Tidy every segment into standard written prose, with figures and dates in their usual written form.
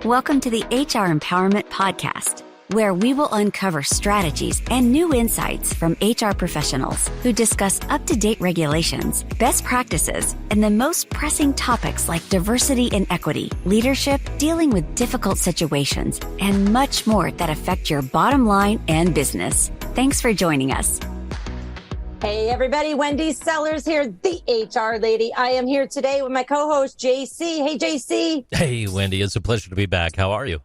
Welcome to the HR Empowerment Podcast, where we will uncover strategies and new insights from HR professionals who discuss up-to-date regulations, best practices, and the most pressing topics like diversity and equity, leadership, dealing with difficult situations, and much more that affect your bottom line and business. Thanks for joining us. Hey everybody, Wendy Sellers here, the HR lady. I am here today with my co-host, JC. Hey, JC. Hey, Wendy. It's a pleasure to be back. How are you?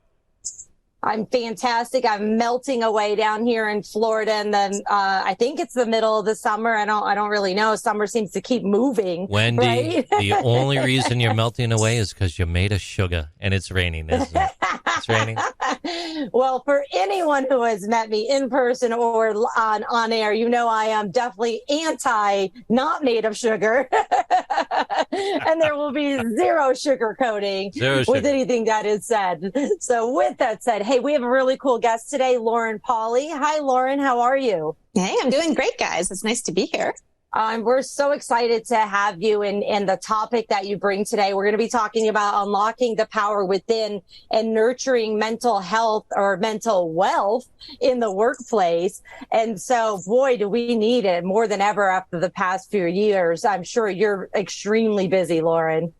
I'm fantastic. I'm melting away down here in Florida, and then I think it's the middle of the summer. I don't really know. Summer seems to keep moving. Wendy, right? The only reason you're melting away is because you made of sugar, and it's raining, isn't it? It's raining. Well, for anyone who has met me in person or on air, you know I am definitely not made of sugar. And there will be zero sugar coating with anything that is said. So with that said, hey, we have a really cool guest today, Lauren Pauly. Hi, Lauren. How are you? Hey, I'm doing great, guys. It's nice to be here. We're so excited to have you in the topic that you bring today. We're going to be talking about unlocking the power within and nurturing mental health or mental wealth in the workplace. And so, boy, do we need it more than ever after the past few years. I'm sure you're extremely busy, Lauren.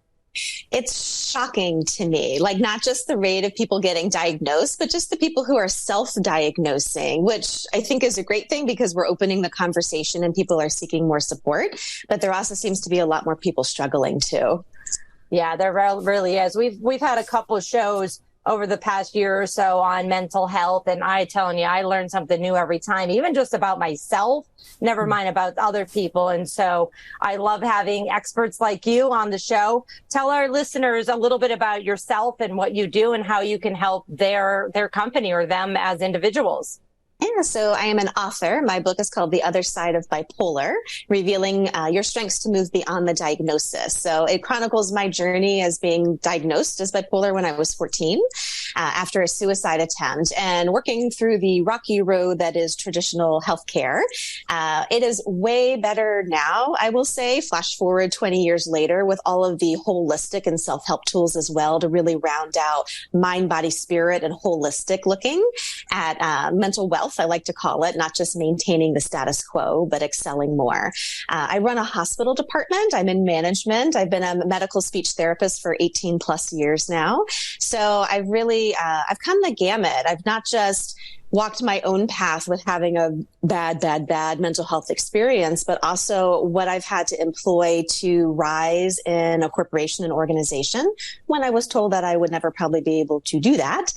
It's shocking to me, like not just the rate of people getting diagnosed, but just the people who are self-diagnosing, which I think is a great thing because we're opening the conversation and people are seeking more support. But there also seems to be a lot more people struggling too. Yeah, there really is. We've had a couple of shows over the past year or so on mental health. And I telling you, I learn something new every time, even just about myself, never mind about other people. And so I love having experts like you on the show. Tell our listeners a little bit about yourself and what you do and how you can help their company or them as individuals. Yeah, so I am an author. My book is called The Other Side of Bipolar, revealing your strengths to move beyond the diagnosis. So it chronicles my journey as being diagnosed as bipolar when I was 14 after a suicide attempt and working through the rocky road that is traditional healthcare. It is way better now, I will say, flash forward 20 years later with all of the holistic and self-help tools as well to really round out mind, body, spirit, and holistic looking at mental wealth. I like to call it, not just maintaining the status quo, but excelling more. I run a hospital department. I'm in management. I've been a medical speech therapist for 18 plus years now. So I've come the gamut. I've not just walked my own path with having a bad mental health experience, but also what I've had to employ to rise in a corporation and organization when I was told that I would never probably be able to do that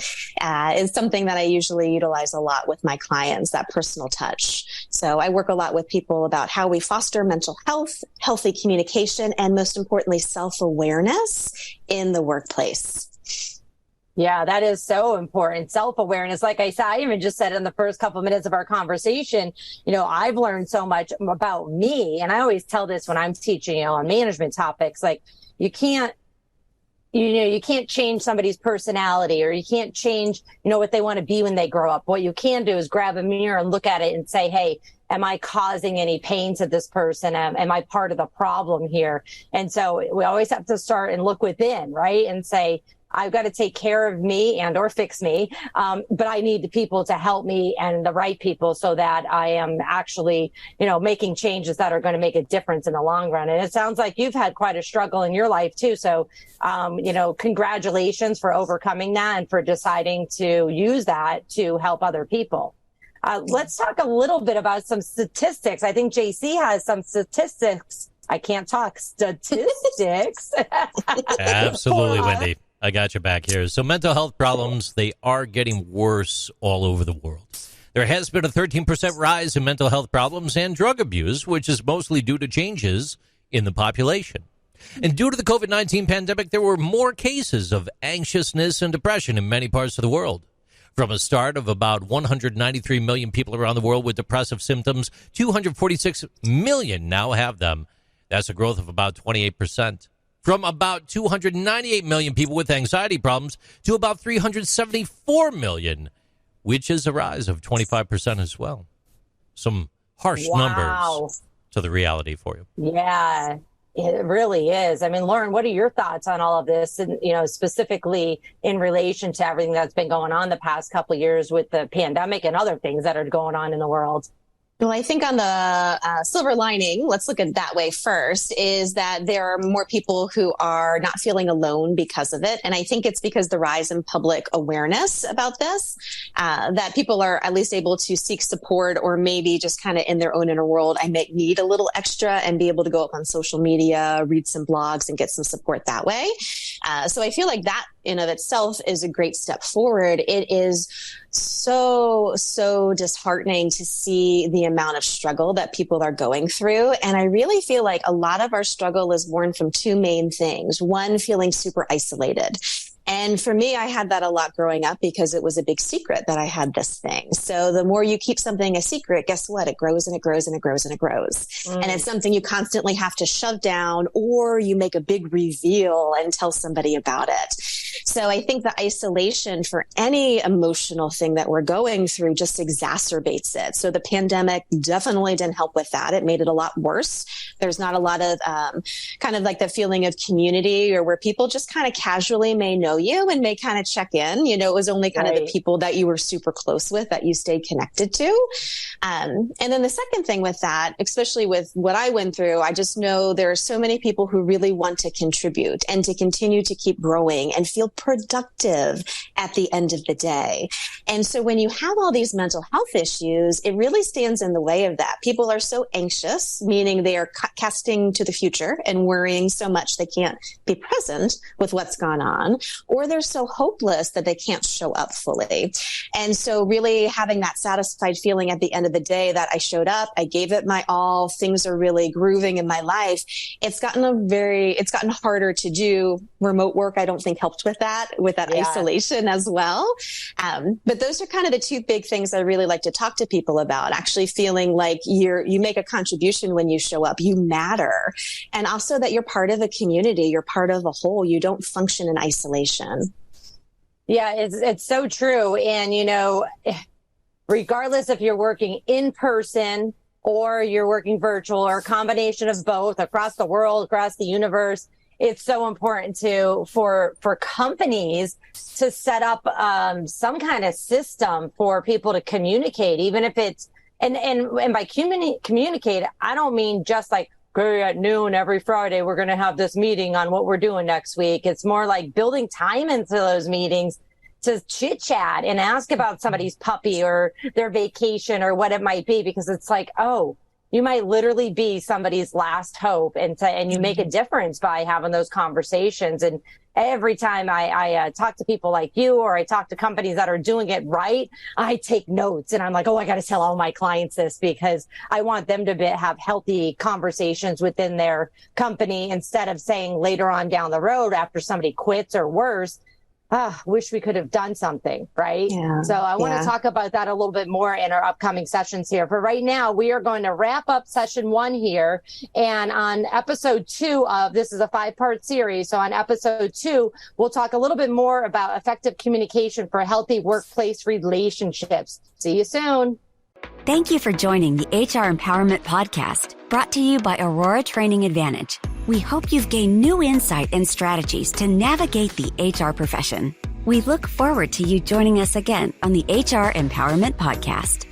is something that I usually utilize a lot with my clients, that personal touch. So I work a lot with people about how we foster mental health, healthy communication, and most importantly, self-awareness in the workplace. Yeah, that is so important. Self-awareness. Like I said, I even just said in the first couple of minutes of our conversation, I've learned so much about me. And I always tell this when I'm teaching, on management topics, like you can't change somebody's personality or you can't change, what they want to be when they grow up. What you can do is grab a mirror and look at it and say, hey, am I causing any pain to this person? Am I part of the problem here? And so we always have to start and look within, right? And say, I've got to take care of me and or fix me. But I need the people to help me and the right people so that I am actually, making changes that are going to make a difference in the long run. And it sounds like you've had quite a struggle in your life too. So, congratulations for overcoming that and for deciding to use that to help other people. Let's talk a little bit about some statistics. I think JC has some statistics. I can't talk statistics. Absolutely, Wendy. I got you back here. So mental health problems, they are getting worse all over the world. There has been a 13% rise in mental health problems and drug abuse, which is mostly due to changes in the population. And due to the COVID-19 pandemic, there were more cases of anxiousness and depression in many parts of the world. From a start of about 193 million people around the world with depressive symptoms, 246 million now have them. That's a growth of about 28%. From about 298 million people with anxiety problems to about 374 million, which is a rise of 25% as well. Some harsh numbers to the reality for you. Yeah. It really is. I mean, Lauren, what are your thoughts on all of this? And, specifically in relation to everything that's been going on the past couple of years with the pandemic and other things that are going on in the world? Well, I think on the silver lining, let's look at it that way first, is that there are more people who are not feeling alone because of it. And I think it's because the rise in public awareness about this, that people are at least able to seek support, or maybe just kind of in their own inner world, I may need a little extra, and be able to go up on social media, read some blogs, and get some support that way. So I feel like that in of itself is a great step forward. It is so disheartening to see the amount of struggle that people are going through. And I really feel like a lot of our struggle is born from two main things. One, feeling super isolated. And for me, I had that a lot growing up because it was a big secret that I had this thing. So the more you keep something a secret, guess what? It grows and it grows and it grows and it grows. And it's something you constantly have to shove down, or you make a big reveal and tell somebody about it. So I think the isolation for any emotional thing that we're going through just exacerbates it. So the pandemic definitely didn't help with that. It made it a lot worse. There's not a lot of kind of like the feeling of community, or where people just kind of casually may know you and may kind of check in. It was only kind of the people that you were super close with that you stayed connected to. And then the second thing with that, especially with what I went through, I just know there are so many people who really want to contribute and to continue to keep growing and feel productive at the end of the day. And so when you have all these mental health issues, it really stands in the way of that. People are so anxious, meaning they are casting to the future and worrying so much they can't be present with what's gone on, or they're so hopeless that they can't show up fully. And so really having that satisfied feeling at the end of the day that I showed up, I gave it my all, things are really grooving in my life. It's gotten harder to do. Remote work, I don't think helped with that isolation as well. But those are kind of the two big things I really like to talk to people about, actually feeling like you make a contribution when you show up, you matter. And also that you're part of a community, you're part of a whole, you don't function in isolation. Yeah, it's so true. And, regardless if you're working in person or you're working virtual, or a combination of both across the world, across the universe, it's so important for companies to set up some kind of system for people to communicate, even if it's and by communicate, I don't mean just like, okay, at noon every Friday we're going to have this meeting on what we're doing next week. It's more like building time into those meetings to chit chat and ask about somebody's puppy or their vacation or what it might be, because it's like, oh, you might literally be somebody's last hope, and you make a difference by having those conversations. And every time I talk to people like you, or I talk to companies that are doing it right, I take notes, and I'm like, oh, I got to tell all my clients this, because I want them to have healthy conversations within their company, instead of saying later on down the road after somebody quits or worse, wish we could have done something, right? Yeah, so I want to talk about that a little bit more in our upcoming sessions here. For right now, we are going to wrap up session 1 here. And on episode 2 of, this is a 5-part series. So on episode 2, we'll talk a little bit more about effective communication for healthy workplace relationships. See you soon. Thank you for joining the HR Empowerment Podcast, brought to you by Aurora Training Advantage. We hope you've gained new insight and strategies to navigate the HR profession. We look forward to you joining us again on the HR Empowerment Podcast.